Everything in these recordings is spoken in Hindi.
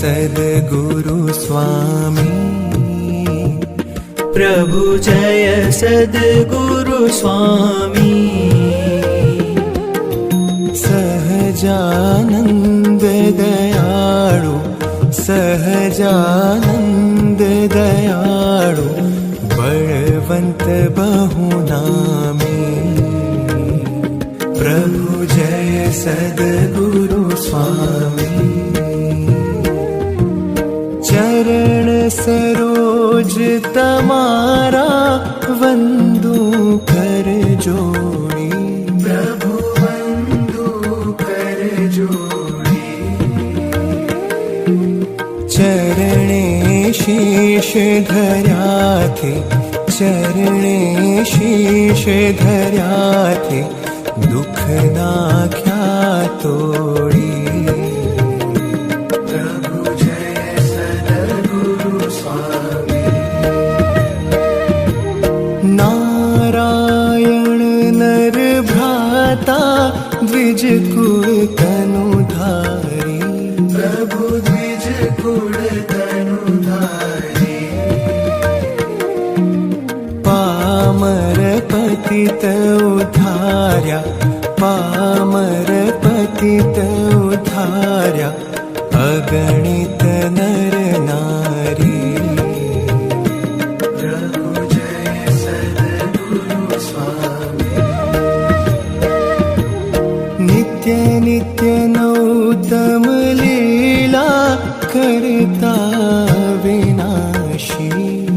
सद्गुरु स्वामी प्रभु जय सद्गुरु स्वामी सहजानंद दयाळु सहजानंद दयाळु बलवंत बहुनामी प्रभु जय सद्गुरु स्वामी चरण सरोज तमारा वंदू कर जोड़ी प्रभु वंदू कर जोड़ी चरणे शीश धर्या थे चरणे शीश धर्या थे दुख नाख्या तोड़ी द्विज कुल तनुधारी प्रभु द्विज कुल तनुधारी पामर पतित उद्धार्या पामर पतित उद्धार्या अगणित नर नारी प्रभु जय सद्गुरु स्वामी नित्य नित्य नौतम लीला करता विनाशी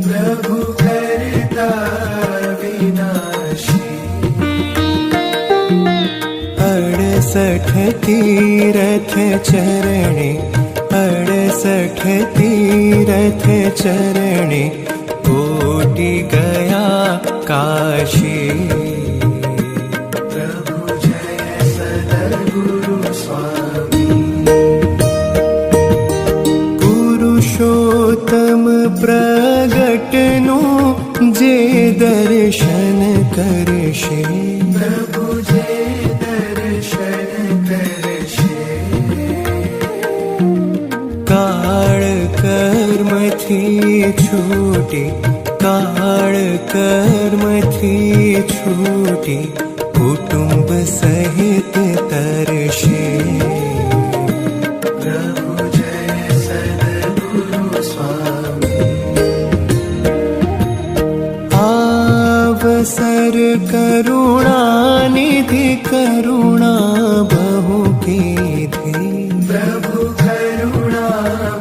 प्रभु करता विनाशी 68 तीरथ चरणे 68 तीरथ चरणे कोटि गया काशी पुरुषोत्तम प्रगटनु जे दर्शन करशे प्रभु जे दर्शन करशे काळ कर्म थी छूटी काळ कर्म थी छूटी कुटुंब सहित तरशे अवसर करुणा निधि करुणा बहु कीधी प्रभु करुणा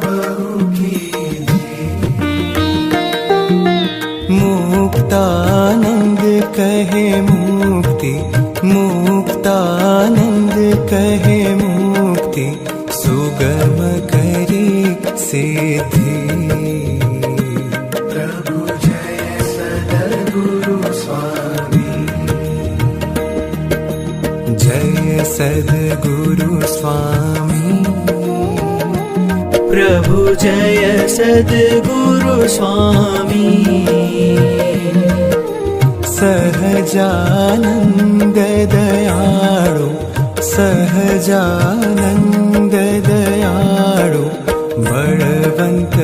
बहु कीधी मुक्तानंद कहे मुक्ति मुक्तानंद कहे मुक्ति सुगम करी सिद्धि सद्गुरु स्वामी प्रभु जय सद्गुरु स्वामी सहजानंद दयाळु सहजानंद दयाळु बलवंत